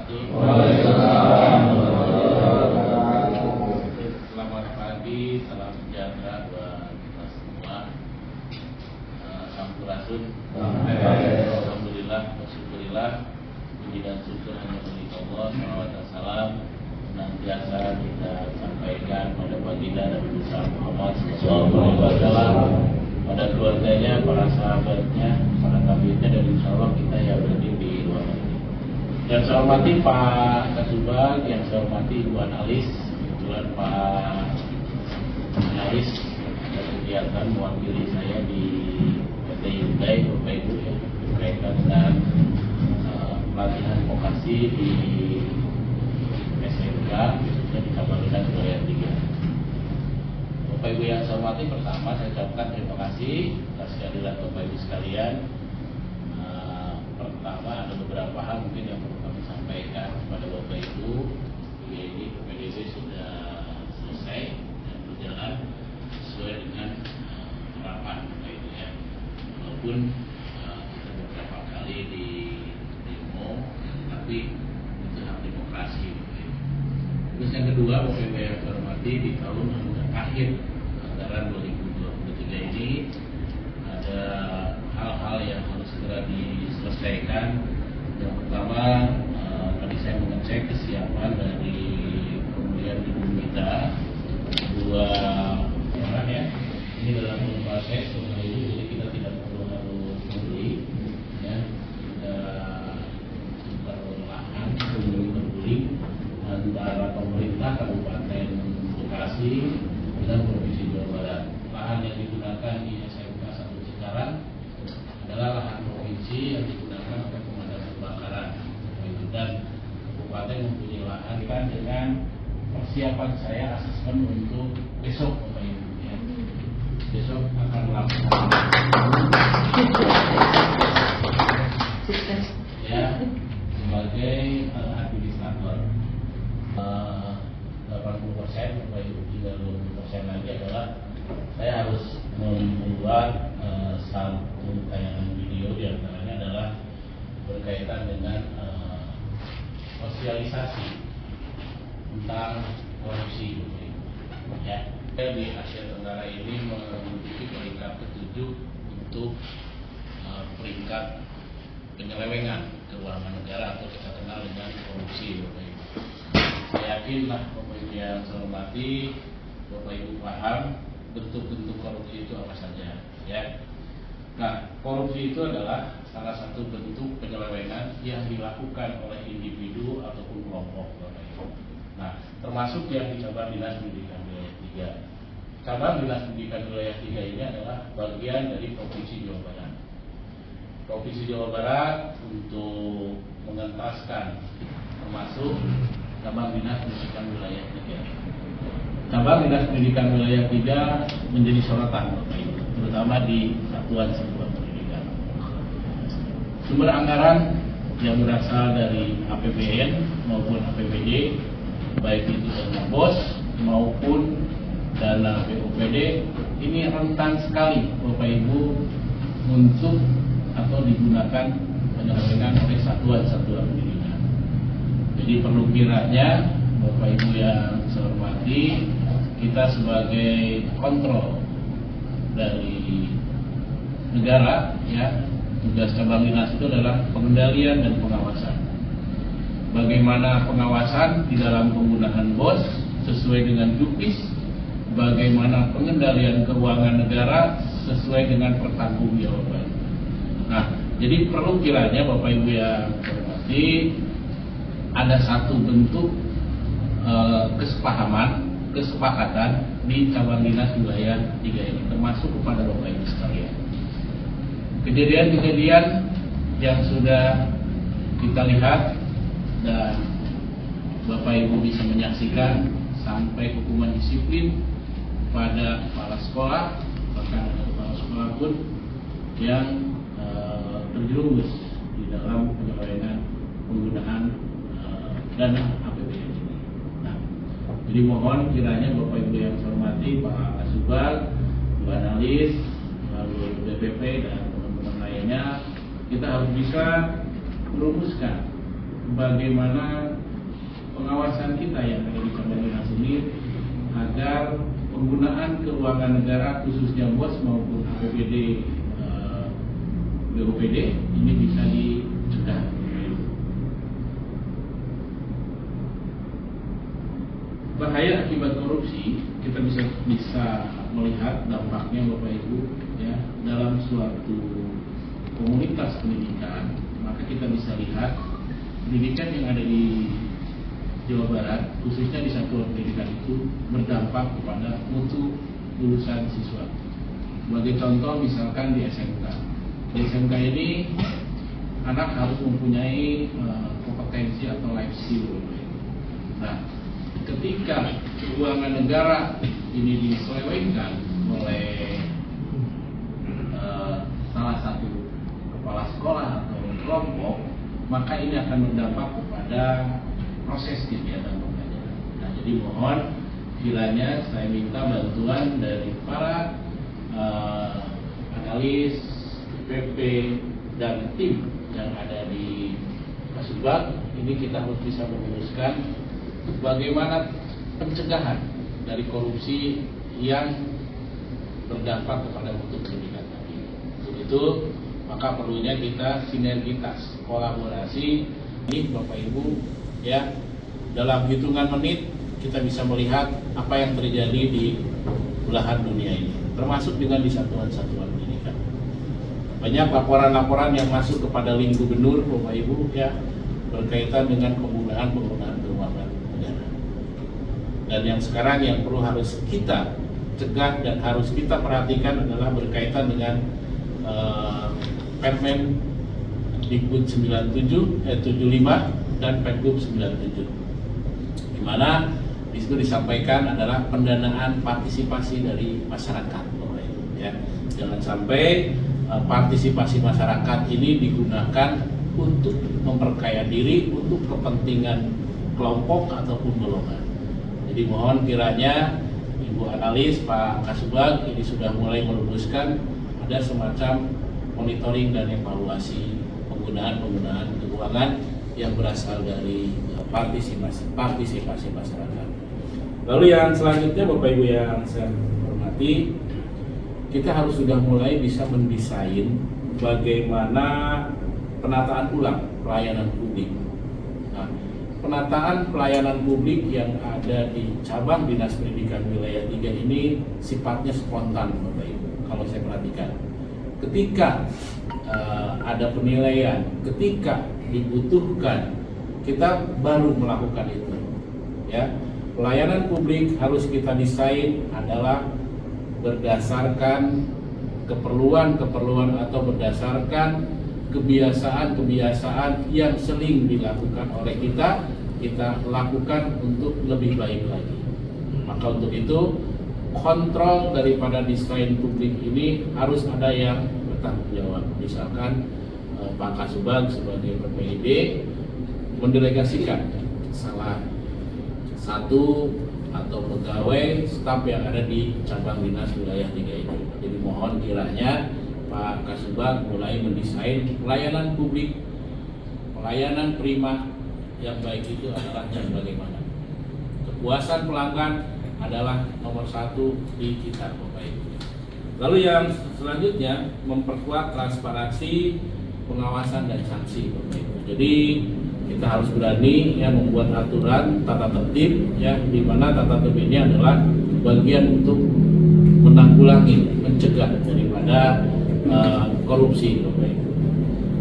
wabarakatuh. Waalaikumsalam warahmatullahi wabarakatuh. Selamat pagi, salam sejahtera buat kita semua. Sampurasun. Alhamdulillah, bersyukurillah. Puji dan syukur hanya milik Allah. Salawat dan salam senantiasa kita sampaikan pada baginda Nabi Muhammad SAW, pada keluarganya, para sahabatnya, para tabiinnya, dan insya Allah kita yang berada di luar negeri. Yang saya hormati Pak Kasubag, yang saya hormati Ibu Analis, kebetulan Pak Analis ada kegiatan mewakili saya di PT Hyundai, Bapak Ibu, ya, berkaitan dengan pelatihan vokasi di SMK, khususnya di Samarinda Wilayah 3. Bapak Ibu yang saya hormati, pertama saya ucapkan terima kasih atas kehadiran Bapak Ibu sekalian. Pertama, ada beberapa hal mungkin yang perlu kami sampaikan kepada Bapak Ibu. Ini PDB sudah selesai dan berjalan sesuai dengan harapan Bapak Ibu, ya. Walaupun kita beberapa kali di demo, tapi itu hak demokrasi, Bapak Ibu. Terus yang kedua, Bapak Ibu yang saya hormati, di tahun akhir anggaran 2023 ini ada hal-hal yang harus segera diselesaikan. Yang pertama, tadi saya mengecek kesiapan dari kemudian ibu kita dua orang, ya. Ini dalam proses jadi kita tidak perlu harus membeli, ya. Sudah berlahan berguling antara pemerintah Kabupaten Bekasi dengan Provinsi Jawa Barat. Lahan yang digunakan di SMK 1 Cikarang adalah lahan provinsi yang digunakan oleh pemadam kebakaran, dan kabupaten mempunyai lahan kan dengan persiapan saya asesmen untuk besok, Bapak Ibu, ya. Besok akan melakukan ya sebagai administrator. 80%, Bapak Ibu, 30% lagi adalah saya harus membuat satu tayangan video, diantaranya adalah berkaitan dengan sosialisasi tentang korupsi, ya. Di Asia Tenggara ini menduduki peringkat ke-7 untuk peringkat penyelewengan keuangan negara atau kita kenal dengan korupsi, Bapak Ibu. Saya yakinlah Bapak Ibu yang saya hormati, Bapak Ibu paham bentuk-bentuk korupsi itu apa saja, ya. Nah, korupsi itu adalah salah satu bentuk penyelewengan yang dilakukan oleh individu ataupun kelompok, Bapak Ibu. Nah, termasuk yang di cabang dinas pendidikan wilayah 3. Cabang dinas pendidikan wilayah 3 ini adalah bagian dari Provinsi Jawa Barat. Provinsi Jawa Barat untuk mengentaskan termasuk cabang dinas pendidikan wilayah 3. Cabang dinas pendidikan wilayah 3 menjadi sorotan, Bapak Ibu, terutama di satuan satuan pendidikan. Sumber anggaran yang berasal dari APBN maupun APBD, baik itu dana BOS maupun dana BOPD, ini rentan sekali, Bapak Ibu, untuk atau digunakan penyelewengan oleh satuan-satuan pendidikan. Jadi perlu kiranya Bapak Ibu yang saya hormati, kita sebagai kontrol dari negara, ya, tugas cabang dinas itu adalah pengendalian dan pengawasan. Bagaimana pengawasan di dalam penggunaan BOS sesuai dengan JUPIS, bagaimana pengendalian keuangan negara sesuai dengan pertanggungjawaban. Nah, jadi perlu kiranya Bapak Ibu yang saya hormati, ada satu bentuk kesepakatan di cabang dinas wilayah 3 ini, termasuk kepada Bapak Ibu sekalian. Kejadian-kejadian yang sudah kita lihat dan Bapak Ibu bisa menyaksikan sampai hukuman disiplin pada kepala sekolah, bahkan ada kepala sekolah pun yang terjerumus di dalam penyelewengan penggunaan dana APBN ini. Nah, jadi mohon kiranya Bapak Ibu yang saya hormati, Pak Kasubag, Bu Analis, lalu BPP dan teman-teman lainnya, kita harus bisa merumuskan bagaimana pengawasan kita yang ada di cabang dinas ini agar penggunaan keuangan negara khususnya BOS maupun APBD BOPD ini bisa dicegah. Bahaya akibat korupsi kita bisa melihat dampaknya Bapak Ibu ya dalam suatu komunitas pendidikan. Maka kita bisa lihat pendidikan yang ada di Jawa Barat khususnya di satuan pendidikan itu berdampak kepada mutu lulusan siswa. Sebagai contoh misalkan di SMK. Di SMK ini anak harus mempunyai kompetensi atau life skill. Nah, ketika keuangan negara ini diselewengkan oleh salah satu kepala sekolah atau kelompok, maka ini akan berdampak kepada proses kegiatan pembelajaran. Nah, jadi mohon kiranya saya minta bantuan dari para analis, PP, dan tim yang ada di Kasubag. Ini kita harus bisa memutuskan bagaimana pencegahan dari korupsi yang berdampak kepada mutu pendidikan tadi. Untuk itu, maka perlunya kita sinergitas, kolaborasi. Ini Bapak Ibu, ya, dalam hitungan menit kita bisa melihat apa yang terjadi di belahan dunia ini, termasuk dengan di satuan-satuan pendidikan. Banyak laporan-laporan yang masuk kepada link gubernur, Bapak Ibu, ya, berkaitan dengan penggunaan keuangan negara. Dan yang sekarang yang perlu harus kita cegah dan harus kita perhatikan adalah berkaitan dengan Permen Dikbud 75 dan Pergub 97, di mana di situ disampaikan adalah pendanaan partisipasi dari masyarakat, ya. Jangan sampai partisipasi masyarakat ini digunakan untuk memperkaya diri untuk kepentingan kelompok ataupun golongan. Jadi mohon kiranya Ibu analis, Pak Kasubag ini sudah mulai merumuskan ada semacam monitoring dan evaluasi penggunaan keuangan yang berasal dari partisipasi masyarakat. Lalu yang selanjutnya Bapak Ibu yang saya hormati, kita harus sudah mulai bisa mendesain bagaimana penataan ulang pelayanan publik. Nah, penataan pelayanan publik yang ada di cabang Dinas Pendidikan Wilayah 3 ini sifatnya spontan, Bapak Ibu. Kalau saya perhatikan, ketika ada penilaian, ketika dibutuhkan, kita baru melakukan itu. Ya, pelayanan publik harus kita desain adalah berdasarkan keperluan atau berdasarkan kebiasaan yang sering dilakukan oleh kita lakukan untuk lebih baik lagi. Maka untuk itu kontrol daripada desain publik ini harus ada yang bertanggung jawab. Misalkan Pak Kasubag sebagai PPID mendelegasikan salah satu atau pegawai staf yang ada di cabang dinas wilayah 3 itu. Jadi mohon kiranya Pak Kasubag mulai mendesain pelayanan publik, pelayanan prima yang baik itu adalah yang bagaimana. Kepuasan pelanggan adalah nomor 1 di kita, Bapak Ibu. Lalu yang selanjutnya memperkuat transparansi, pengawasan dan sanksi, Bapak Ibu. Jadi kita harus berani ya membuat aturan tata tertib ya, di mana tata tertib ini adalah bagian untuk menanggulangi, mencegah daripada korupsi, Bapak Ibu.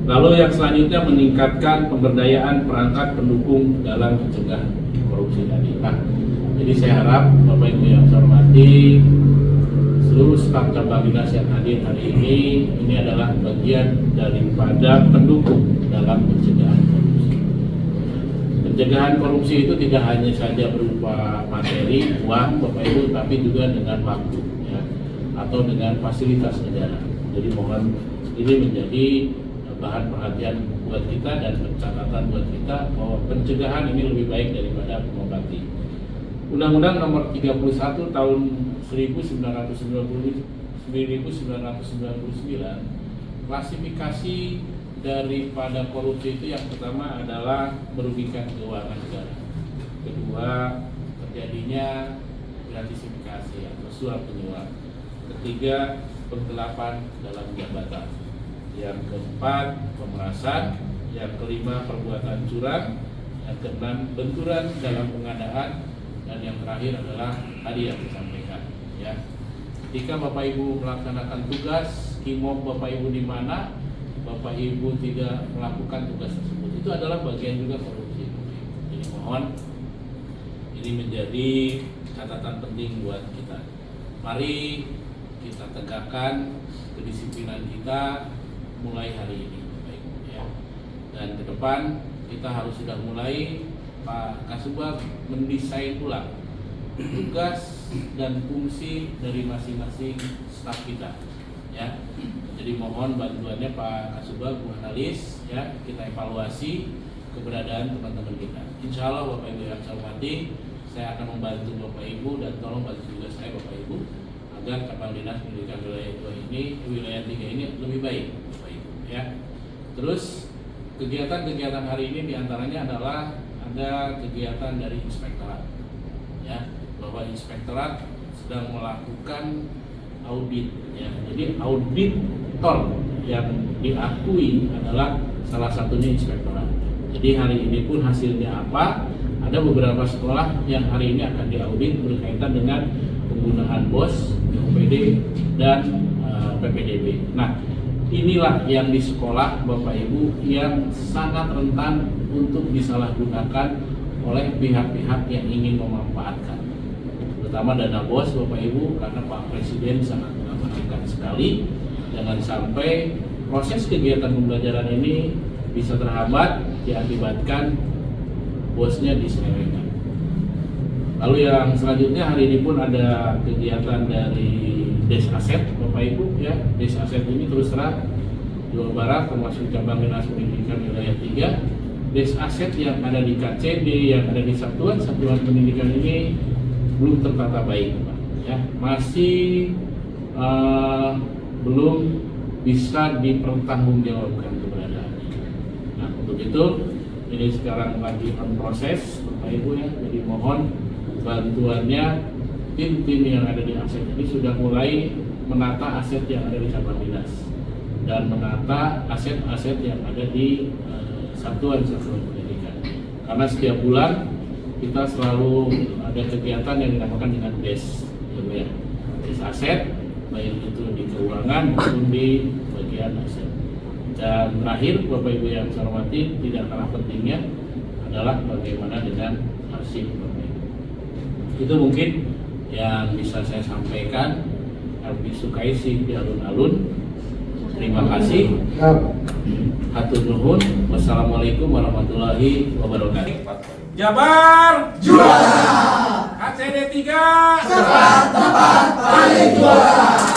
Lalu yang selanjutnya meningkatkan pemberdayaan perangkat pendukung dalam mencegah korupsi tadi. Nah, jadi saya harap Bapak Ibu yang saya hormati, seluruh staf cabang dinas yang hadir hari ini adalah bagian daripada pendukung dalam pencegahan korupsi. Pencegahan korupsi itu tidak hanya saja berupa materi, uang, Bapak Ibu, tapi juga dengan waktu, ya, atau dengan fasilitas negara. Jadi mohon ini menjadi bahan perhatian buat kita dan catatan buat kita bahwa pencegahan ini lebih baik daripada mengobati. Undang-Undang Nomor 31 Tahun 1999 klasifikasi daripada korupsi itu yang pertama adalah merugikan keuangan negara. Kedua, terjadinya gratifikasi atau suap menyuap. Ketiga, penggelapan dalam jabatan. Yang keempat, pemerasan. Yang kelima, perbuatan curang. Yang keenam, benturan dalam pengadaan. Dan yang terakhir adalah tadi yang disampaikan. Ya, ketika Bapak Ibu melaksanakan tugas, kimop Bapak Ibu di mana, Bapak Ibu tidak melakukan tugas tersebut, itu adalah bagian juga korupsi. Jadi mohon ini menjadi catatan penting buat kita. Mari kita tegakkan kedisiplinan kita mulai hari ini, baik, ya. Dan ke depan kita harus sudah mulai Pak Kasubag mendesain ulang tugas dan fungsi dari masing-masing staf kita, ya. Jadi mohon bantuannya Pak Kasubag, Bu Analis, ya, kita evaluasi keberadaan teman-teman kita. Insya Allah Bapak Ibu yang saya hormati, saya akan membantu Bapak Ibu dan tolong bantu juga saya Bapak Ibu agar Kapal Dinas Pendidikan Wilayah 2 ini, Wilayah 3 ini lebih baik Bapak Ibu, ya. Terus kegiatan-kegiatan hari ini diantaranya adalah ada kegiatan dari inspektorat, ya, bahwa inspektorat sedang melakukan audit, ya. Jadi auditor yang diakui adalah salah satunya inspektorat. Jadi hari ini pun hasilnya apa? Ada beberapa sekolah yang hari ini akan diaudit berkaitan dengan penggunaan BOS, OPD, dan PPDB. Nah, inilah yang di sekolah Bapak Ibu yang sangat rentan untuk disalahgunakan oleh pihak-pihak yang ingin memanfaatkan, terutama dana BOS Bapak Ibu, karena Pak Presiden sangat mengamankan sekali. Jangan sampai proses kegiatan pembelajaran ini bisa terhambat diakibatkan bosnya diselewengkan. Lalu yang selanjutnya hari ini pun ada kegiatan dari Des Aset Bapak Ibu, ya. Des Aset ini terus terang Jawa Barat termasuk cabang Dinas Pendidikan Wilayah 3. Des Aset yang ada di KCD, yang ada di satuan pendidikan ini belum tertata baik, Pak, ya. Masih belum bisa dipertanggungjawabkan keberadaannya. Nah, untuk itu ini sekarang lagi on proses Bapak Ibu, ya. Jadi mohon bantuannya. Tim-tim yang ada di aset ini sudah mulai menata aset yang ada di cabang dinas dan menata aset-aset yang ada di satuan-satuan pendidikan. Karena setiap bulan kita selalu ada kegiatan yang dinamakan dengan BES, ya. BES aset, baik itu di keuangan maupun di bagian aset. Dan terakhir Bapak Ibu yang saya hormati, tidak kalah pentingnya adalah bagaimana dengan arsip Bapak Ibu. Itu mungkin yang bisa saya sampaikan. Habis sukai sih di alun-alun. Terima kasih. Hatur nuhun. Wassalamualaikum warahmatullahi wabarakatuh. Jabar juara. KCD 3 sekat tempat paling juara.